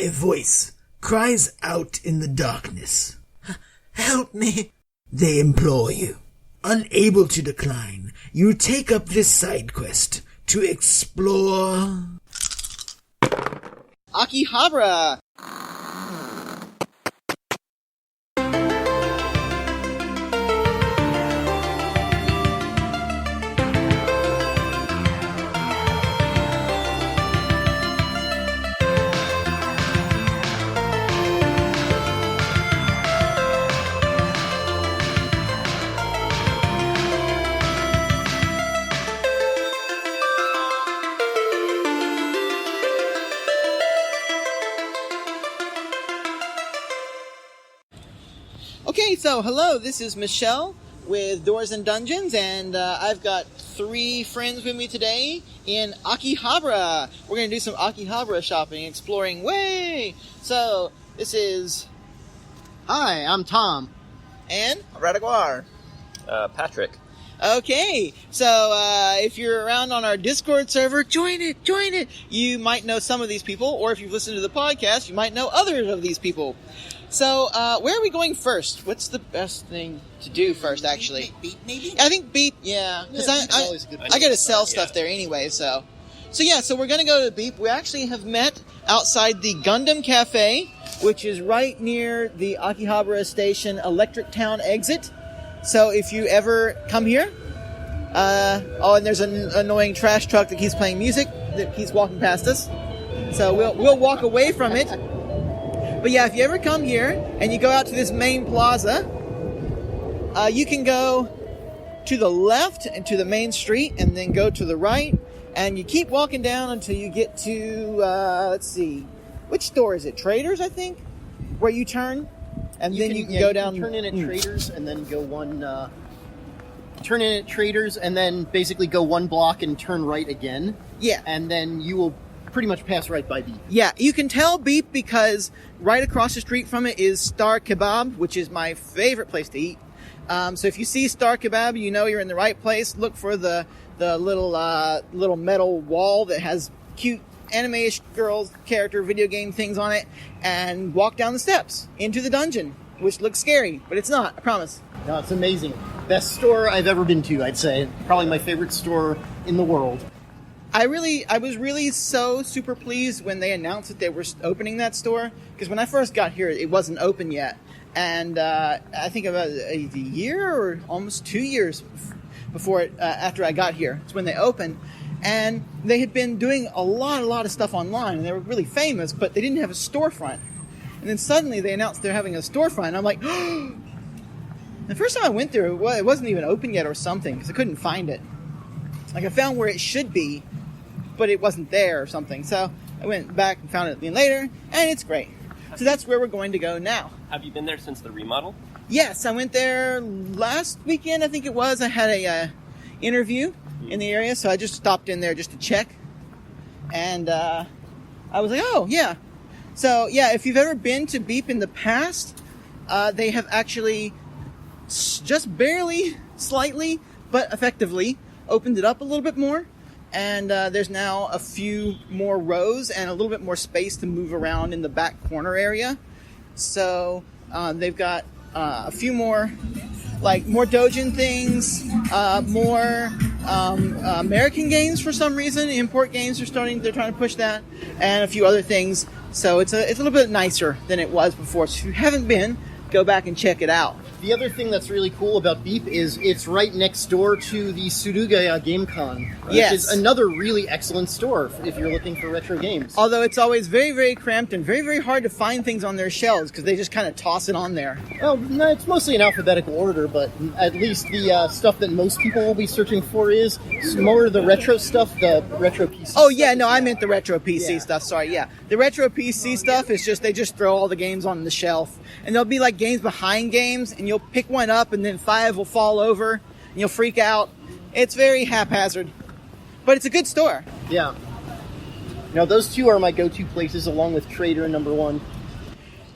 A voice cries out in the darkness. Help me, they implore you. Unable to decline, you take up this side quest to explore Akihabara. Okay, so hello, this is Michelle with Doors and Dungeons, and I've got 3 friends with me today in Akihabara. We're going to do some Akihabara shopping, exploring. Way! So, this is... Hi, I'm Tom. And? Radaguar. Patrick. Okay, so if you're around on our Discord server, join it! You might know some of these people, or if you've listened to the podcast, you might know others of these people. So, where are we going first? What's the best thing to do first, actually? Beep, maybe? I think Beep, yeah. Because I gotta sell stuff there anyway, so. So we're gonna go to Beep. We actually have met outside the Gundam Cafe, which is right near the Akihabara Station Electric Town exit. So if you ever come here, and there's an annoying trash truck that keeps playing music, that keeps walking past us. So we'll walk away from it. But yeah, if you ever come here and you go out to this main plaza, you can go to the left and to the main street and then go to the right. And you keep walking down until you get to, let's see, which store is it? Traders, I think, where you turn. And then you can go down. You turn in at Traders and then go turn in at Traders and then basically go 1 block and turn right again. Yeah. And then you will pretty much pass right by Beep. Yeah, you can tell Beep because right across the street from it is Star Kebab, which is my favorite place to eat. So if you see Star Kebab, you know you're in the right place. Look for the little metal wall that has cute anime-ish girls character video game things on it, and walk down the steps into the dungeon, which looks scary, but it's not, I promise. No, it's amazing. Best store I've ever been to, I'd say. Probably my favorite store in the world. I was really so super pleased when they announced that they were opening that store, because when I first got here, it wasn't open yet. And I think about a year or almost 2 years before after I got here, it's when they opened. And they had been doing a lot of stuff online, and they were really famous, but they didn't have a storefront. And then suddenly they announced they're having a storefront, and I'm like, oh! The first time I went there, it wasn't even open yet or something, because I couldn't find it. Like, I found where it should be, but it wasn't there or something. So I went back and found it again later, and it's great. So that's where we're going to go now. Have you been there since the remodel? Yes, I went there last weekend, I think it was. I had a interview in the area, so I just stopped in there just to check. And I was like, oh, yeah. So, yeah, if you've ever been to Beep in the past, they have actually just barely, slightly, but effectively opened it up a little bit more. And there's now a few more rows and a little bit more space to move around in the back corner area. So they've got a few more, like more Dojin things, more American games for some reason. Import games they're trying to push that, and a few other things. So it's a little bit nicer than it was before. So if you haven't been, go back and check it out. The other thing that's really cool about Beep is it's right next door to the Suruga-ya GameCon, which is another really excellent store if you're looking for retro games. Although it's always very, very cramped and very, very hard to find things on their shelves because they just kind of toss it on there. Well, no, it's mostly in alphabetical order, but at least the stuff that most people will be searching for is more of the retro stuff, the retro PC Oh, yeah, no, I meant the retro PC stuff, sorry, yeah. The retro PC stuff is just, they just throw all the games on the shelf. And there'll be like games behind games, and you'll pick one up, and then 5 will fall over, and you'll freak out. It's very haphazard. But it's a good store. Yeah. Now, those two are my go-to places, along with Trader number 1.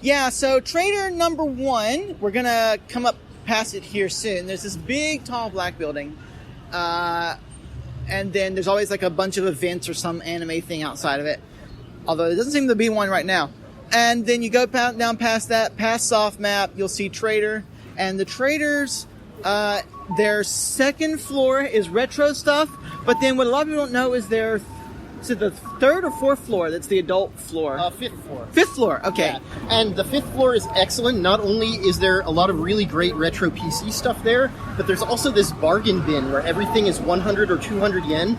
Yeah, so Trader number 1, we're going to come up past it here soon. There's this big, tall, black building. And then there's always like a bunch of events or some anime thing outside of it. Although there doesn't seem to be one right now. And then you go down past that, past soft map, you'll see Trader. And the Traders, their second floor is retro stuff. But then what a lot of people don't know is their... Is it the third or fourth floor that's the adult floor? Fifth floor. Fifth floor, okay. Yeah. And the fifth floor is excellent. Not only is there a lot of really great retro PC stuff there, but there's also this bargain bin where everything is 100 or 200 yen,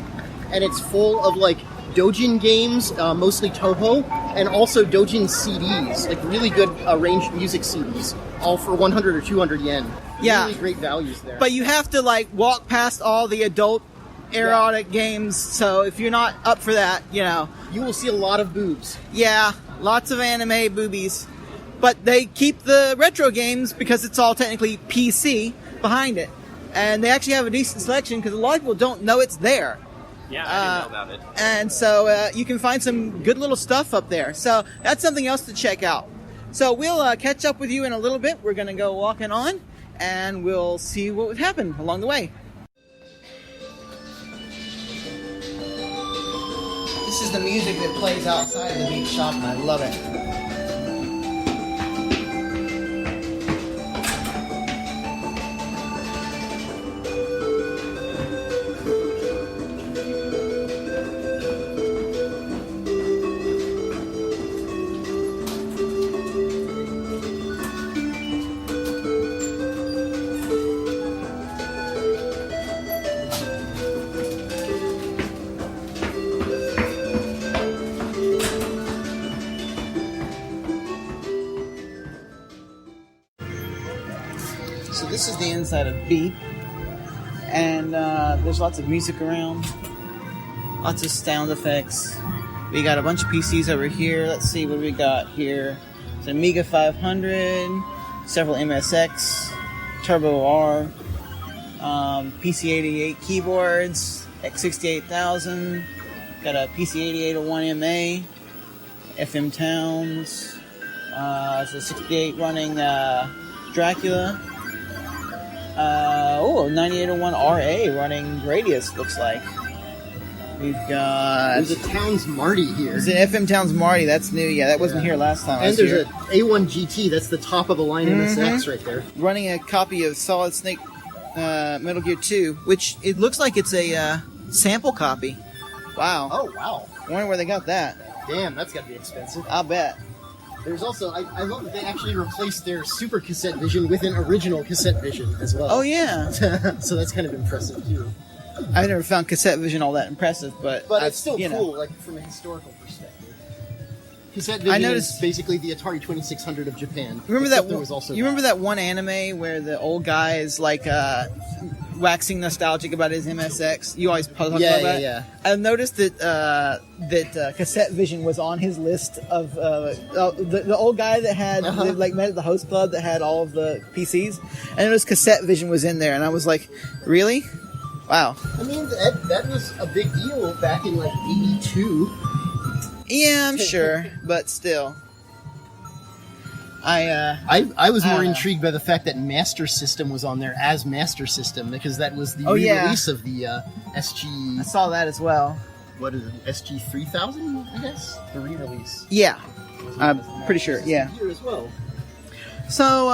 and it's full of, like, Dojin games, mostly Toho, and also Dojin CDs, like really good arranged music CDs, all for 100 or 200 yen. Yeah. Really great values there. But you have to, like, walk past all the adult erotic games, so if you're not up for that, you know. You will see a lot of boobs. Yeah, lots of anime boobies. But they keep the retro games because it's all technically PC behind it. And they actually have a decent selection because a lot of people don't know it's there. Yeah, I didn't know about it. And so you can find some good little stuff up there. So that's something else to check out. So we'll catch up with you in a little bit. We're going to go walking on, and we'll see what would happen along the way. This is the music that plays outside of the beach shop, and I love it. So this is the inside of Beep, and there's lots of music around, lots of sound effects. We got a bunch of PCs over here. Let's see what we got here. It's an Amiga 500, several MSX, Turbo R, PC-88 keyboards, X68000, got a PC-8801MA, FM Towns, it's a 68 running Dracula. 9801 RA running Gradius, looks like. We've got... There's a Towns Marty here. There's an FM Towns Marty, that's new. Yeah, that wasn't here last time. And there's an A1 GT, that's the top of the line MSX right there. Running a copy of Solid Snake Metal Gear 2, which it looks like it's a sample copy. Wow. Oh, wow. I wonder where they got that. Damn, that's got to be expensive. I'll bet. There's also, I love that they actually replaced their Super Cassette Vision with an original Cassette Vision as well. Oh, yeah. So that's kind of impressive, too. I never found Cassette Vision all that impressive, but it's still cool, like, from a historical perspective. Cassette Vision is basically the Atari 2600 of Japan. Remember that one anime where the old guy is, like, waxing nostalgic about his MSX? You always talk about it? Yeah. I noticed that Cassette Vision was on his list of the old guy that had that met at the host club that had all of the PCs. And I noticed Cassette Vision was in there, and I was like, really? Wow. I mean, that was a big deal back in, like, 82. Yeah, I'm sure, but still. I was more intrigued by the fact that Master System was on there as Master System, because that was the re-release of the SG... I saw that as well. What is it? SG 3000, I guess? The re-release. Yeah. I'm pretty sure, yeah. Here as well. So,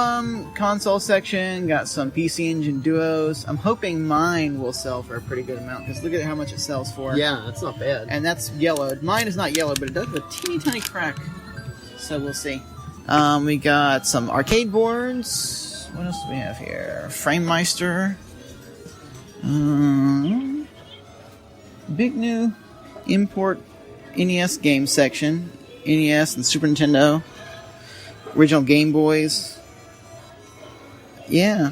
console section, got some PC Engine Duos. I'm hoping mine will sell for a pretty good amount, because look at how much it sells for. Yeah, that's not bad. And that's yellowed. Mine is not yellowed, but it does have a teeny tiny crack. So we'll see. We got some arcade boards. What else do we have here? FrameMeister. Big new import NES game section. NES and Super Nintendo. Original Game Boys. Yeah.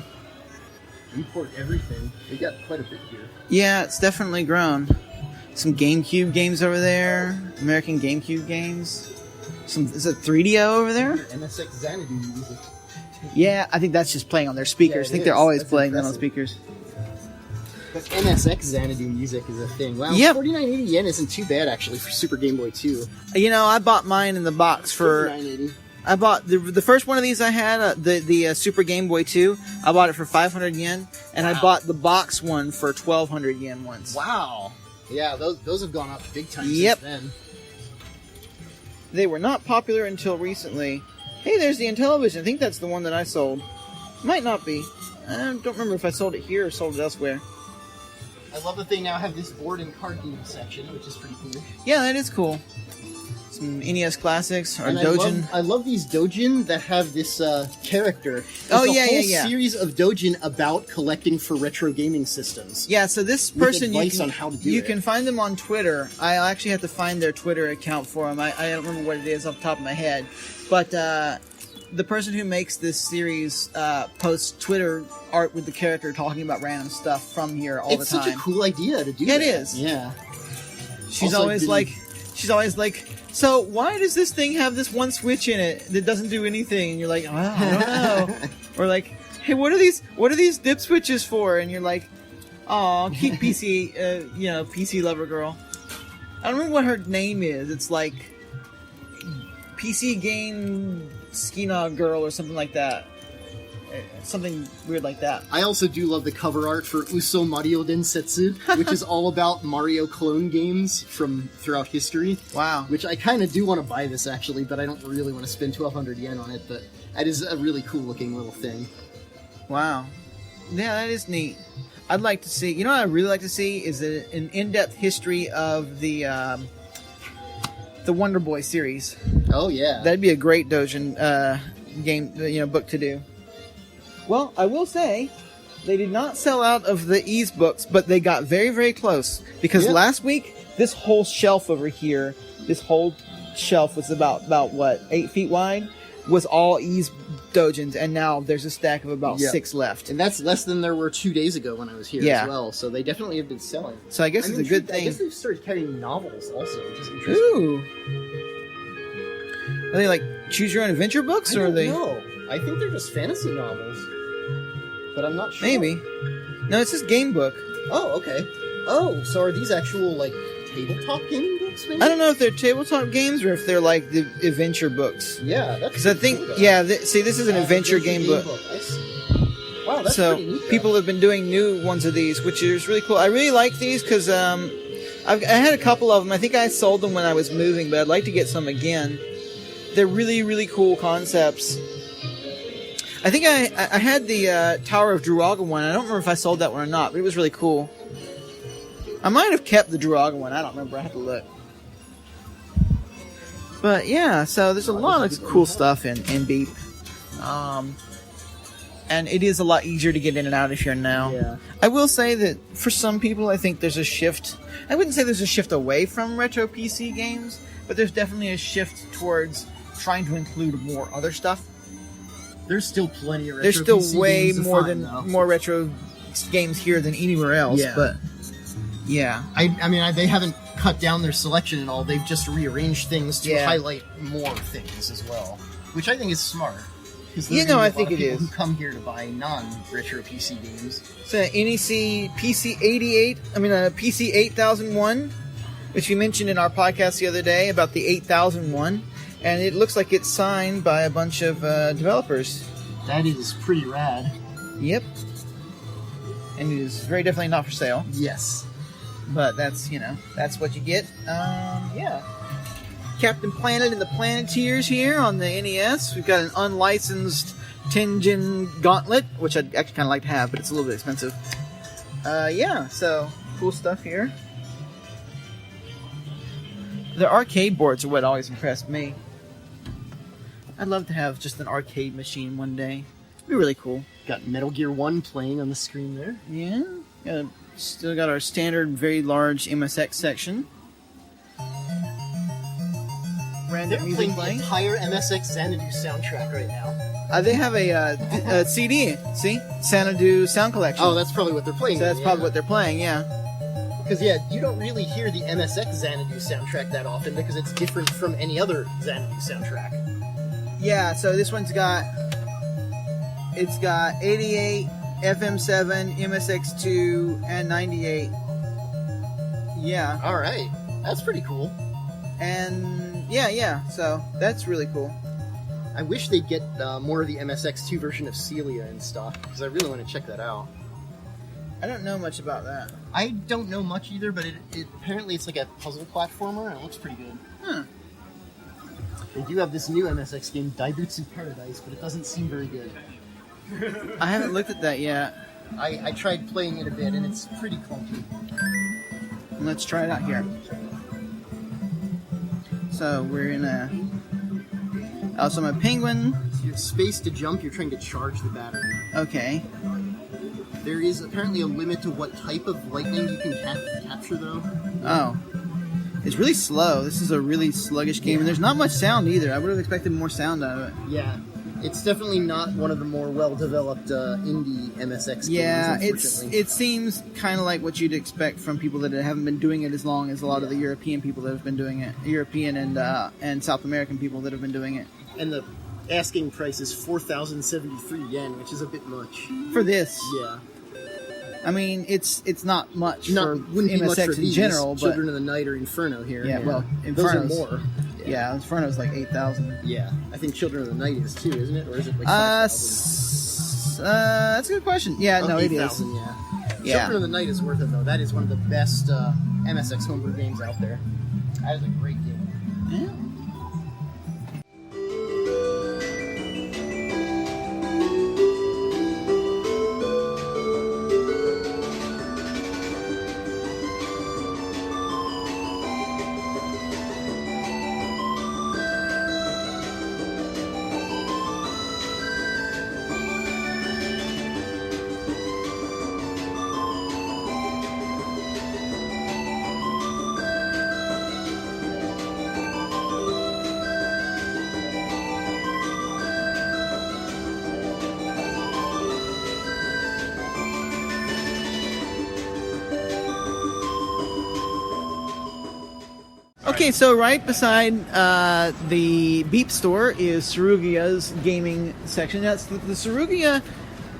Import everything. They got quite a bit here. Yeah, it's definitely grown. Some GameCube games over there. American GameCube games. Is it 3DO over there? MSX Xanadu music. Yeah, I think that's just playing on their speakers. I think they're always playing that on speakers. Because NSX Xanadu music is a thing. Wow, yep. 49.80 yen isn't too bad, actually, for Super Game Boy 2. You know, I bought mine in the box for... 49.80. I bought the first one of these I had, the Super Game Boy 2. I bought it for 500 yen, and I bought the box one for 1,200 yen once. Wow. Yeah, those have gone up big time since then. They were not popular until recently. Hey, there's the Intellivision. I think that's the one that I sold. Might not be. I don't remember if I sold it here or sold it elsewhere. I love that they now have this board and card game section, which is pretty cool. Yeah, that is cool. Some NES classics or And Dojin. I love these Dojin that have this character. Oh, There's yeah, a whole yeah. series of Dojin about collecting for retro gaming systems. Yeah, so this With person advice on how to do you it. can find them on Twitter. I actually have to find their Twitter account for them. I don't remember what it is off the top of my head, but the person who makes this series posts Twitter art with the character talking about random stuff from here all the time. It's such a cool idea to do. Yeah, it that. is. Yeah. She's Also, always like, so why does this thing have this one switch in it that doesn't do anything? And you're like, oh, I don't know. Or like, hey, what are these dip switches for? And you're like, oh, keep PC, PC lover girl. I don't remember what her name is. It's like PC game Skina girl or something like that. Something weird like that. I also do love the cover art for Uso Mario Densetsu, which is all about Mario clone games from throughout history. Wow. Which I kind of do want to buy this, actually, but I don't really want to spend 1,200 yen on it, but that is a really cool looking little thing. Wow. Yeah, that is neat. I'd like to see, what I'd really like to see is an in-depth history of the Wonder Boy series. Oh, yeah. That'd be a great Dojin game, book to do. Well, I will say, they did not sell out of the Ease books, but they got very, very close. Because last week, this whole shelf over here, was about what, 8 feet wide, was all Ease Dojins, and now there's a stack of about 6 left. And that's less than there were 2 days ago when I was here as well, so they definitely have been selling. So I guess it's a good thing. I guess they've started carrying novels also, which is interesting. Ooh. Are they like choose your own adventure books, or are they? No, I think they're just fantasy novels, but I'm not sure. Maybe. No, it's just game book. Oh, okay. Oh, so are these actual like tabletop gaming books? Maybe? I don't know if they're tabletop games or if they're like the adventure books. Yeah, that's because I think cool, see, this is an adventure game book. I see. Wow, that's so pretty neat, people have been doing new ones of these, which is really cool. I really like these because I had a couple of them. I think I sold them when I was moving, but I'd like to get some again. They're really, really cool concepts. I think I had the Tower of Druaga one. I don't remember if I sold that one or not, but it was really cool. I might have kept the Druaga one. I don't remember. I have to look. But yeah, so there's a lot of cool stuff in Beep. And it is a lot easier to get in and out if you're now. Yeah. I will say that for some people, I think there's a shift. I wouldn't say there's a shift away from retro PC games, but there's definitely a shift towards trying to include more other stuff. There's still plenty of retro There's still PC way games to more find, than though. more retro games here than anywhere else. Yeah. But yeah, I mean, they haven't cut down their selection at all. They've just rearranged things to Yeah. highlight more things as well, which I think is smart. I think it is. Who come here to buy non-retro PC games? so NEC PC 88. PC 8001, which we mentioned in our podcast the other day about the 8001, and it looks like it's signed by a bunch of developers. That is pretty rad. Yep. And it is very definitely not for sale. Yes. But that's what you get. Yeah. Captain Planet and the Planeteers here on the NES. We've got an unlicensed Tenjin Gauntlet, which I'd actually kind of like to have, but it's a little bit expensive. Yeah, so cool stuff here. The arcade boards are what always impressed me. I'd love to have just an arcade machine one day. It'd be really cool. Got Metal Gear 1 playing on the screen there. Yeah. Still got our standard, very large MSX section. Random They're music playing the playing. entire MSX Xanadu soundtrack right now. They have a CD. See, Xanadu Sound Collection. Oh, that's probably what they're playing. So that's probably what they're playing. Yeah. Because you don't really hear the MSX Xanadu soundtrack that often because it's different from any other Xanadu soundtrack. Yeah. So this one's got 88, FM7, MSX2, and 98. Yeah. All right, that's pretty cool. And yeah. So that's really cool. I wish they'd get more of the MSX2 version of Celia in stock because I really want to check that out. I don't know much about that. I don't know much either, but it apparently it's like a puzzle platformer and it looks pretty good. Huh. They do have this new MSX game, Daibutsu Paradise, but it doesn't seem very good. I haven't looked at that yet. I tried playing it a bit, and it's pretty clunky. Let's try it out here. So we're in a... Oh, so I'm a penguin. So you have space to jump, you're trying to charge the battery. Okay. There is apparently a limit to what type of lightning you can capture, though. Oh. It's really slow. This is a really sluggish game, and there's not much sound either. I would have expected more sound out of it. Yeah. It's definitely not one of the more well-developed indie MSX games, unfortunately. It seems kind of like what you'd expect from people that haven't been doing it as long as a lot of the European people that have been doing it. European and South American people that have been doing it. And the asking price is 4,073 yen, which is a bit much. For this. Yeah. I mean, it's not much Wouldn't be MSX much for in these. general, but... Children of the Night or Inferno here. Yeah, well, Inferno's... Those are more. Yeah, Inferno's like 8,000. Yeah, I think Children of the Night is too, isn't it? Or is it like 5,000? That's a good question. Yeah, no, it is. 8,000, yeah. Yeah. Children of the Night is worth it, though. That is one of the best MSX homebrew games out there. That is a great game. Yeah. Okay, so right beside the Beep store is Suruga-ya's gaming section. That's the Suruga-ya.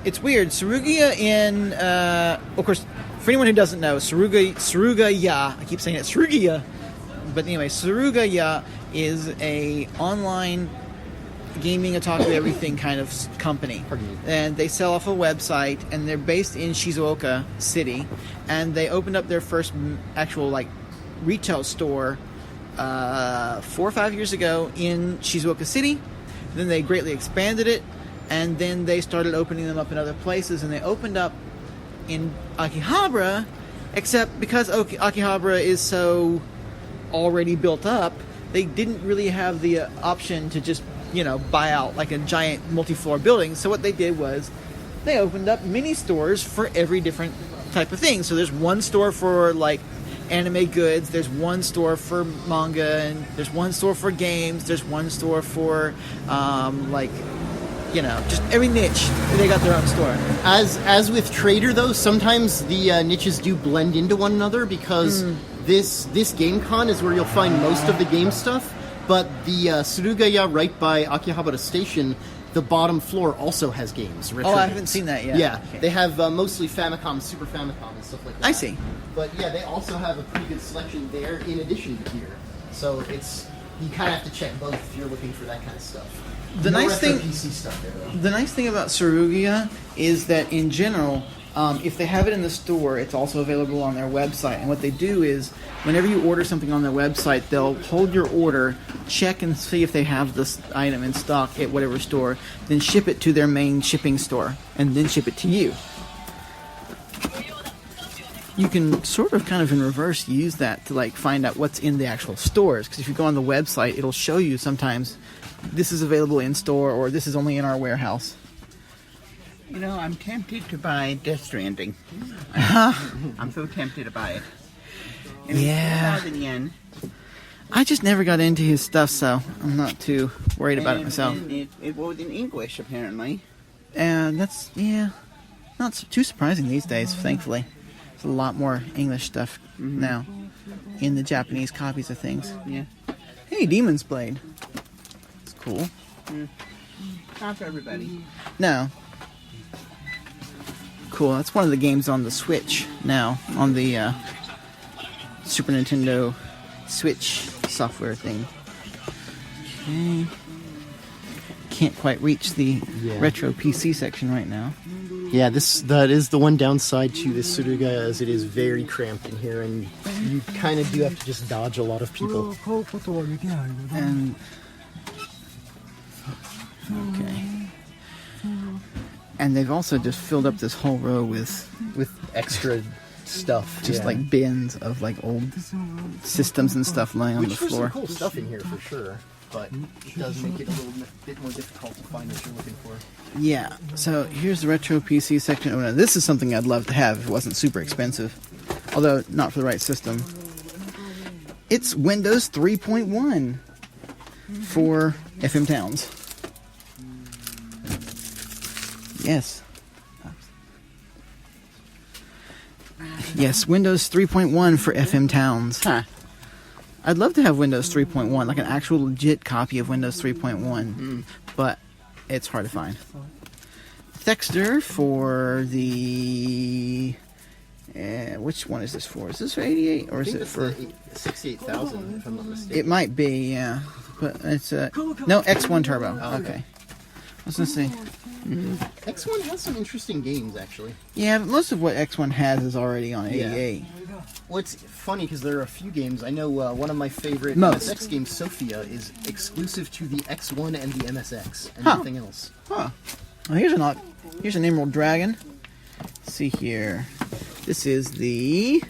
It's weird. Suruga-ya in, of course, for anyone who doesn't know, Suruga-ya. I keep saying it, Suruga-ya. But anyway, Suruga-ya is a online gaming, otaku, everything kind of company. And they sell off a website, and they're based in Shizuoka City. And they opened up their first actual retail store 4 or 5 years ago in Shizuoka City. Then they greatly expanded it, and then they started opening them up in other places, and they opened up in Akihabara, except because Akihabara is so already built up, they didn't really have the option to just, buy out like a giant multi-floor building. So what they did was they opened up mini stores for every different type of thing. So there's one store for anime goods, there's one store for manga, and there's one store for games, there's one store for just every niche. They got their own store. As with Trader, though, sometimes the niches do blend into one another, because this GameCon is where you'll find most of the game stuff, but the Suruga-ya right by Akihabara Station, the bottom floor also has games. Oh, I haven't seen that yet. Yeah, okay. They have mostly Famicom, Super Famicom, and stuff like that. I see. But yeah, they also have a pretty good selection there in addition to here. So you kind of have to check both if you're looking for that kind of stuff. The nice thing, PC stuff there, though. The nice thing about Suruga-ya is that in general, if they have it in the store, it's also available on their website. And what they do is, whenever you order something on their website, they'll hold your order, check and see if they have this item in stock at whatever store, then ship it to their main shipping store, and then ship it to you. You can sort of kind of in reverse use that to find out what's in the actual stores. Because if you go on the website, it'll show you sometimes this is available in store or this is only in our warehouse. I'm tempted to buy Death Stranding. I'm so tempted to buy it. And Yeah. it's 4,000 yen. I just never got into his stuff, so I'm not too worried about it myself. And it was in English, apparently. And that's, not too surprising these days, thankfully. There's a lot more English stuff now in the Japanese copies of things. Yeah. Hey, Demon's Blade. It's cool. Not for everybody. No. Cool. That's one of the games on the Switch now, on the Super Nintendo Switch software thing. Okay. Can't quite reach the retro PC section right now. Yeah, that is the one downside to this Suruga, as it is very cramped in here, and you kind of do have to just dodge a lot of people. And Okay. And they've also just filled up this whole row with extra stuff. just like bins of like old systems and stuff lying on the Which there's floor. some cool stuff in here for sure, but it does make it a little bit more difficult to find what you're looking for. Yeah, so here's the retro PC section. Oh, no, this is something I'd love to have if it wasn't super expensive. Although, not for the right system. It's Windows 3.1 for FM Towns. Yes. Yes, Windows 3.1 for FM Towns. Huh. I'd love to have Windows 3.1, like an actual legit copy of Windows 3.1, but it's hard to find. Thexter for the... which one is this for? Is this for 88 or is it for... 68,000, if I'm not mistaken. It might be, yeah. But it's no, X1 Turbo. Okay. I was going to say... X1 has some interesting games, actually. Yeah, but most of what X1 has is already on 88. Well, it's funny because there are a few games. I know one of my favorite Most. MSX games, Sophia, is exclusive to the X1 and the MSX, and Huh. nothing else. Huh. Well, here's an Emerald Dragon. Let's see here. This is the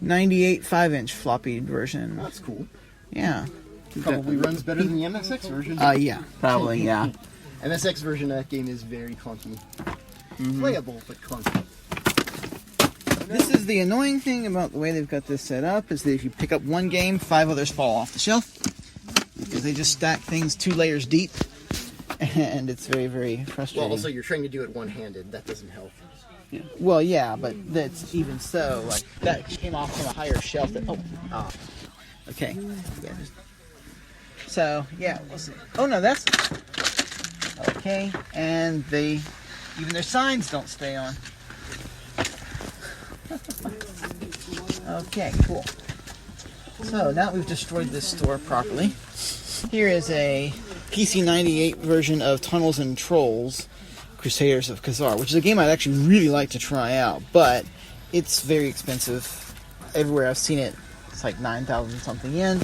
98 5-inch floppy version. That's cool. Yeah. Probably runs better than the MSX version. Yeah. Probably, yeah. MSX version of that game is very clunky. Playable, but clunky. This is the annoying thing about the way they've got this set up, is that if you pick up one game, 5 others fall off the shelf. Because they just stack things 2 layers deep. And it's very, very frustrating. Well, also, you're trying to do it one-handed. That doesn't help. Well, yeah, but that's even so. Like, that came off from a higher shelf. Okay. Yeah. So, yeah, we'll see. Oh, no, that's... Okay, and even their signs don't stay on. Okay, cool. So, now that we've destroyed this store properly, here is a PC98 version of Tunnels and Trolls, Crusaders of Khazar, which is a game I'd actually really like to try out, but it's very expensive. Everywhere I've seen it, it's like 9,000 something yen.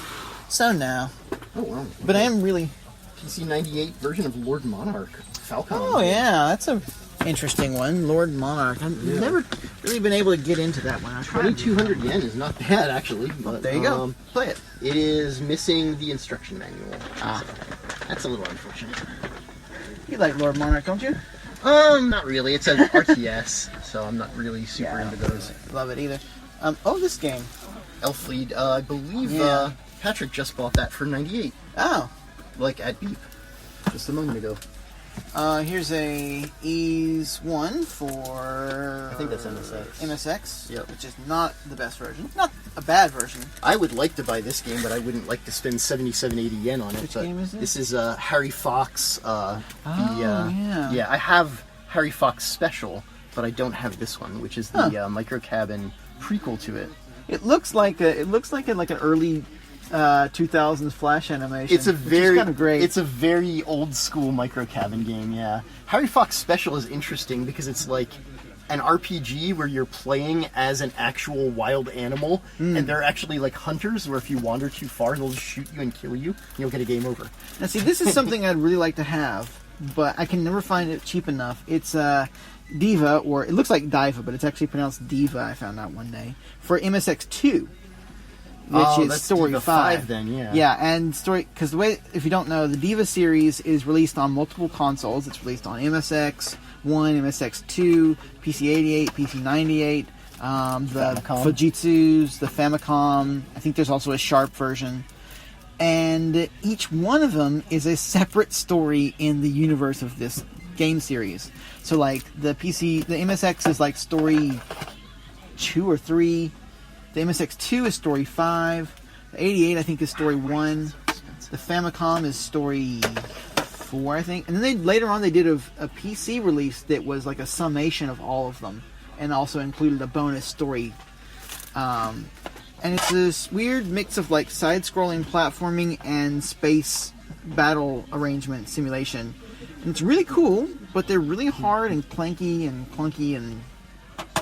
So no. Oh, wow. But I am really... PC98 version of Lord Monarch. Falcon. Oh, yeah, that's a interesting one. Lord Monarch. I've never really been able to get into that one. I tried. 2,200 yen is not bad, actually. But, There you go. Play it. It is missing the instruction manual. Ah. So that's a little unfortunate. You like Lord Monarch, don't you? Not really. It's an RTS, so I'm not really super into those. Love it either. This game. Elfleet, I believe Yeah. Patrick just bought that for 98, Oh. like at Beep, just a moment ago. Here's a Ease 1 for... I think that's MSX. MSX, Yep. which is not the best version. Not a bad version. I would like to buy this game, but I wouldn't like to spend 77, 80 yen on it. Which but game is this? This is Harry Fox. yeah. Yeah, I have Harry Fox Special, but I don't have this one, which is the Micro Cabin prequel to it. It looks like an early 2000s Flash animation. It's a very kind of great. It's a very old school Micro Cabin game. Yeah, Harry Fox Special is interesting because it's like an RPG where you're playing as an actual wild animal, and they're actually like hunters. Where if you wander too far, they'll just shoot you and kill you. And you'll get a game over. Now, see, this is something I'd really like to have, but I can never find it cheap enough. It's Diva, or it looks like Diva, but it's actually pronounced Diva. I found out one day for MSX2. Which is that's Story Diva 5 then, yeah. Yeah, and Story, because the way, if you don't know, the Diva series is released on multiple consoles. It's released on MSX1, MSX2, PC88, PC98, the Famicom. Fujitsu's, the Famicom. I think there's also a Sharp version. And each one of them is a separate story in the universe of this game series. So, like, the MSX is like story 2 or 3. The MSX2 is story 5. The 88, I think, is story 1. The Famicom is story 4, I think. And then later on they did a PC release that was like a summation of all of them, and also included a bonus story. And it's this weird mix of like side-scrolling platforming and space battle arrangement simulation. And it's really cool, but they're really hard and clanky and clunky, and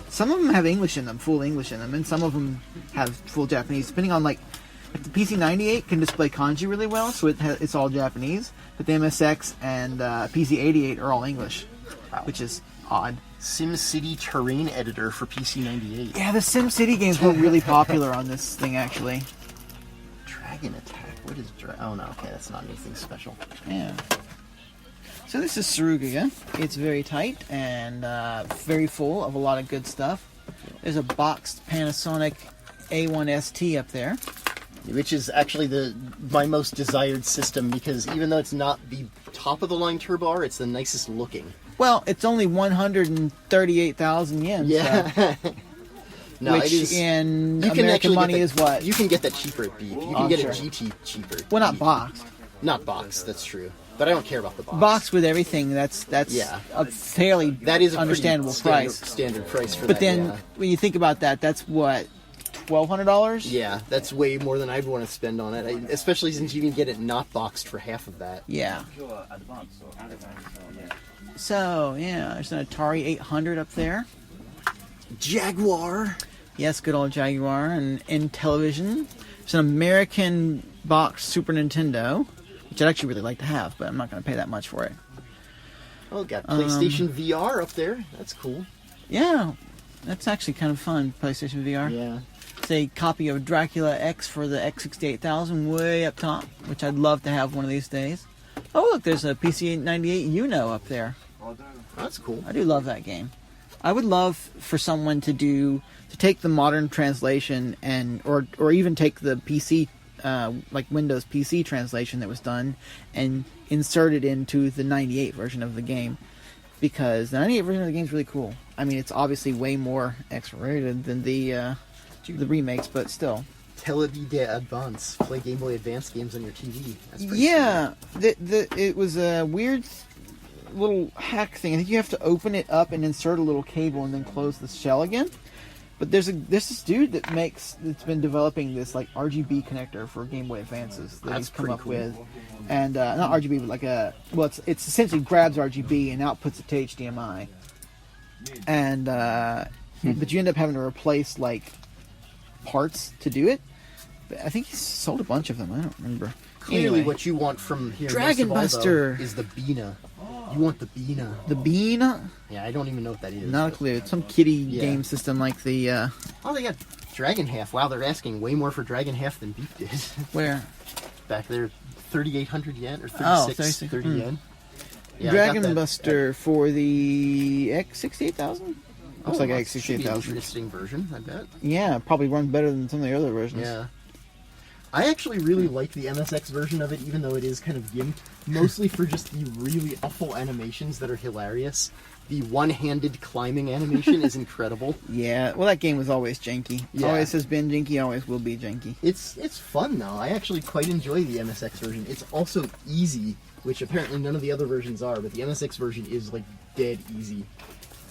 some of them have English in them, full English in them, and some of them have full Japanese, depending on like the PC-98 can display kanji really well, so it's all Japanese. But the MSX and PC-88 are all English, which is odd. SimCity terrain editor for PC-98. Yeah, the SimCity games were really popular on this thing, actually. Dragon Attack. What is oh no, okay, that's not anything special. Yeah. So this is Suruga-ya. It's very tight and very full of a lot of good stuff. There's a boxed Panasonic A1ST up there. Which is actually my most desired system, because even though it's not the top of the line Turbo R, it's the nicest looking. Well, it's only 138,000 yen. Yeah. So. No, Which it is, in you can American money is what? You can get that cheaper at Beef. You can get it GT cheaper. Well, not boxed. Not boxed, that's true. But I don't care about the box. Boxed with everything, that's yeah. a fairly that is a understandable price. Standard price for but that. But then, when you think about that, that's what, $1,200? Yeah, that's way more than I'd want to spend on it, especially since you can get it not boxed for half of that. Yeah. So, yeah, there's an Atari 800 up there. Jaguar. Yes, good old Jaguar. And Intellivision. There's an American box Super Nintendo, which I'd actually really like to have, but I'm not going to pay that much for it. Oh, got PlayStation VR up there. That's cool. Yeah, that's actually kind of fun, PlayStation VR. Yeah. It's a copy of Dracula X for the X68000 way up top, which I'd love to have one of these days. Oh, look, there's a PC-98 Uno up there. That's cool. I do love that game. I would love for someone to take the modern translation or even take the PC, like Windows PC translation that was done and insert it into the 98 version of the game, because the 98 version of the game is really cool. I mean, it's obviously way more X-rated than the remakes, but still. Televide Advance. Play Game Boy Advance games on your TV. That's pretty cool. It was a weird little hack thing. I think you have to open it up and insert a little cable and then close the shell again. But there's this dude that's been developing this like RGB connector for Game Boy Advances that he's come up with, and not RGB, but it's essentially grabs RGB and outputs it to HDMI, and but you end up having to replace like parts to do it. But I think he sold a bunch of them. I don't remember. Clearly, anyway, what you want from here, Dragon most of all, Buster though, is the Bina. You want the Bina. The Bina? Yeah, I don't even know what that is. Not a clue. It's some kiddie game system like the. Oh, they got Dragon Half. Wow, they're asking way more for Dragon Half than Beef did. Where? Back there, 3,800 yen or 30 yen. Yeah, Dragon Buster for the X68000. Looks like X68000. Interesting version, I bet. Yeah, probably runs better than some of the other versions. Yeah. I actually really like the MSX version of it, even though it is kind of gimped, mostly for just the really awful animations that are hilarious. The one-handed climbing animation is incredible. Yeah, well, that game was always janky. Yeah. Always has been janky, always will be janky. It's fun, though. I actually quite enjoy the MSX version. It's also easy, which apparently none of the other versions are, but the MSX version is, like, dead easy.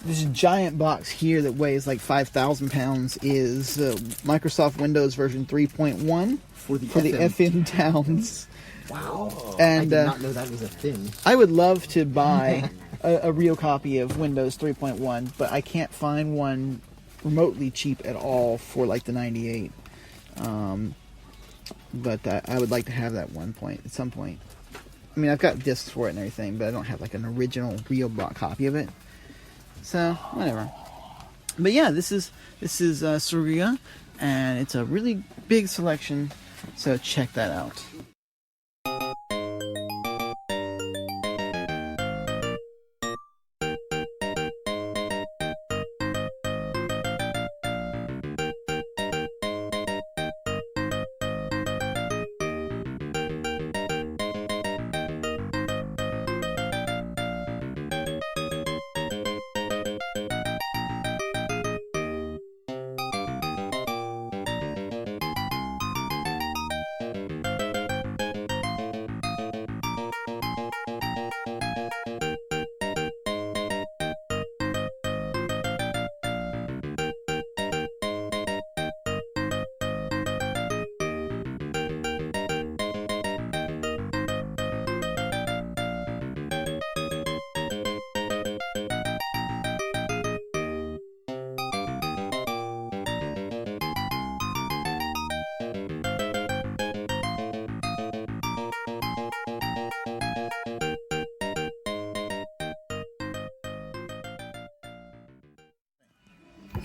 This giant box here that weighs like 5,000 pounds is Microsoft Windows version 3.1 for the FM Towns. Wow. And, I did not know that was a thing. I would love to buy a real copy of Windows 3.1, but I can't find one remotely cheap at all for like the 98. But I would like to have that at some point. I mean, I've got discs for it and everything, but I don't have like an original real copy of it. So, whatever. But yeah, this is Suruga-ya, and it's a really big selection, so check that out.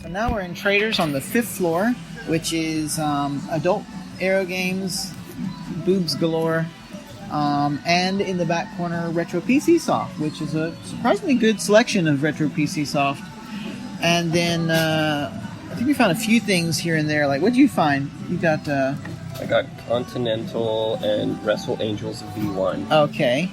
So now we're in Traders on the 5th floor, which is adult aero games, boobs galore, and in the back corner, Retro PC Soft, which is a surprisingly good selection of Retro PC Soft. And then I think we found a few things here and there. Like, what did you find? You got... I got Continental and Wrestle Angels V1. Okay.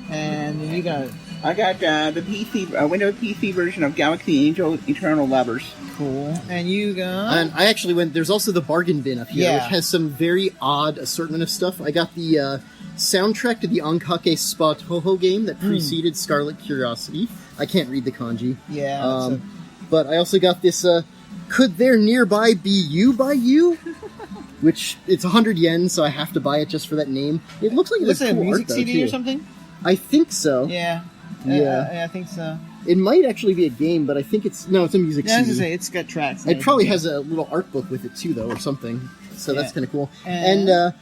And then you got... I got the PC, Windows PC version of Galaxy Angel Eternal Lovers. Cool. And you got... And I actually went... There's also the bargain bin up here, Yeah. which has some very odd assortment of stuff. I got the soundtrack to the Ankake Spa Toho game that preceded Scarlet Curiosity. I can't read the kanji. Yeah. But I also got this, Could There Nearby Be You by You? Which, it's 100 yen, so I have to buy it just for that name. It looks like Looks it's like cool a music art, though, CD too. or something? I think so. Yeah. Yeah. I think so. It might actually be a game, but I think it's... No, it's a music Yeah, I was CD. going to say, it's got tracks. It probably has a little art book with it, too, though, or something. So that's Yeah. kind of cool. And- And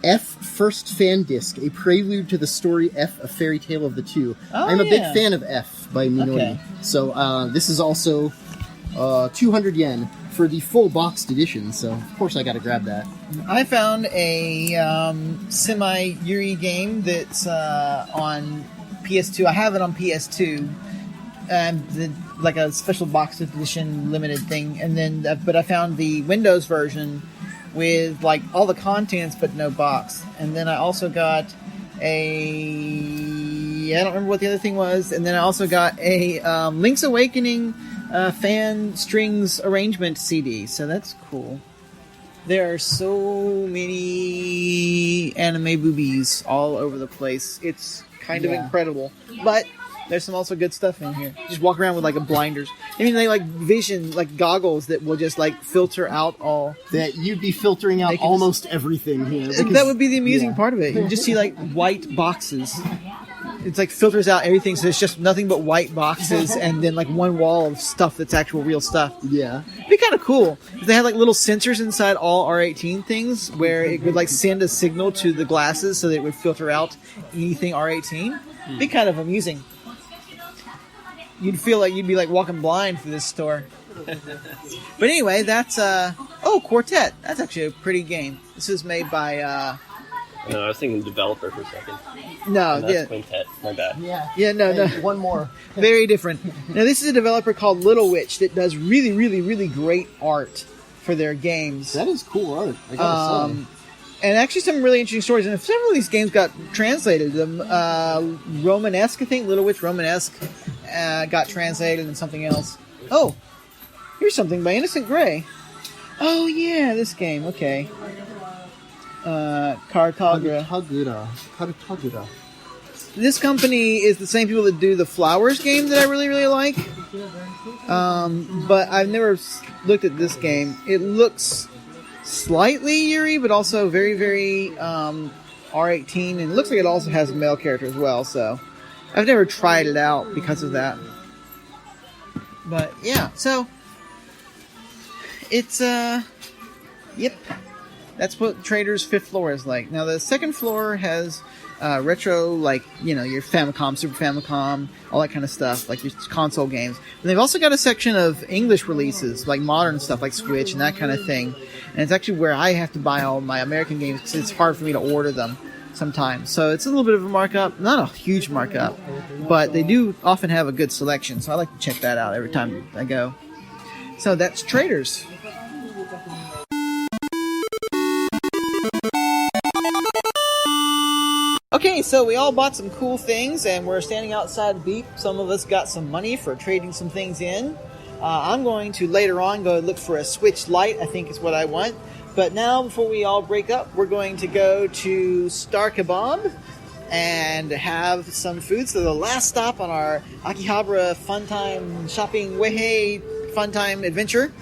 F First Fan Disc, a prelude to the story F, A Fairy Tale of the Two. Oh, I'm a big yeah. fan of F by Minori. Okay. So this is also 200 yen for the full boxed edition, so of course I gotta grab that. I found a semi-Yuri game that's on PS2. I have it on PS2. Like a special box edition limited thing. And then, but I found the Windows version with like all the contents but no box. And then I also got I don't remember what the other thing was. And then I also got a Link's Awakening fan strings arrangement CD. So that's cool. There are so many anime boobies all over the place. It's kind of incredible. But there's some also good stuff in here. Just walk around with like a blinders. I mean, they like vision, like goggles that will just like filter out all. That you'd be filtering out They can almost everything here. And that would be the amusing part of it. You just see like white boxes. It's like filters out everything, so it's just nothing but white boxes, and then like one wall of stuff that's actual real stuff. Yeah. It'd be kind of cool if they had like little sensors inside all R18 things, where it would like send a signal to the glasses so that it would filter out anything R18. It'd be kind of amusing. You'd feel like you'd be like walking blind through this store. But anyway, that's Quartet. That's actually a pretty game. This was made by No, I was thinking developer for a second. no, That's yeah. Quintet. My bad. Yeah, no. One more. Very different. Now, this is a developer called Little Witch that does really, really, really great art for their games. That is cool art, I gotta say. And actually some really interesting stories. And several of these games got translated. Romanesque, I think, Little Witch Romanesque got translated and something else. Oh, here's something by Innocent Gray. Oh, yeah, this game. Okay. Cartagra. Cartagra. This company is the same people that do the Flowers game that I really, really like. But I've never looked at this game. It looks slightly Yuri, but also very, very R18. And it looks like it also has a male character as well. So I've never tried it out because of that. But yeah, so it's yep. That's what Trader's 5th floor is like. Now the 2nd floor has retro, like, you know, your Famicom, Super Famicom, all that kind of stuff, like your console games. And they've also got a section of English releases, like modern stuff, like Switch and that kind of thing. And it's actually where I have to buy all my American games because it's hard for me to order them sometimes. So it's a little bit of a markup, not a huge markup, but they do often have a good selection. So I like to check that out every time I go. So that's Traders. Okay, so we all bought some cool things, and we're standing outside Beep. Some of us got some money for trading some things in. I'm going to later on go look for a Switch Lite, I think is what I want. But now, before we all break up, we're going to go to Star Kebab and have some food. So the last stop on our Akihabara Funtime Shopping Weihei Funtime Adventure,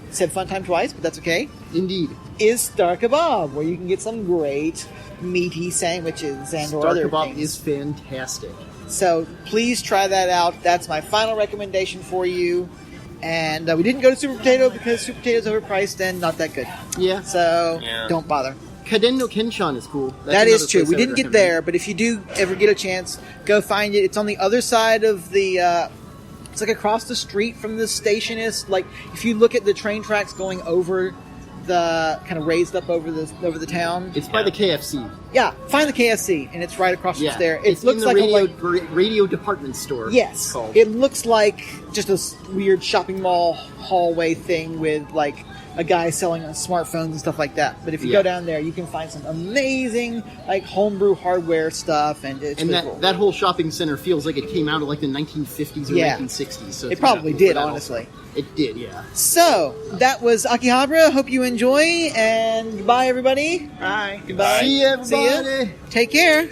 said Funtime twice, but that's okay, Indeed. is Star Kebab, where you can get some great meaty sandwiches and or Star other Kebab things. is fantastic. So please try that out. That's my final recommendation for you. And we didn't go to Super Potato because Super Potato is overpriced and not that good. Yeah. So don't bother. Kaden no Kenshan is cool. That's That is another true. place We I didn't would get recommend. there, but if you do ever get a chance, go find it. It's on the other side of the It's like across the street from the station. Is like if you look at the train tracks going over the kind of raised up over the town. It's by the KFC. Yeah, find the KFC, and it's right across from there. It It's looks in the like radio department store. yes, called. it looks like just a weird shopping mall hallway thing with like a guy selling smartphones and stuff like that. But if you go down there, you can find some amazing like homebrew hardware stuff, and it's really cool. that whole shopping center feels like it came out of like the 1950s or Yeah. 1960s. So It probably did, honestly. It did, yeah. So that was Akihabara. Hope you enjoy, and goodbye, everybody. Bye. Goodbye. See you, everybody. Take care.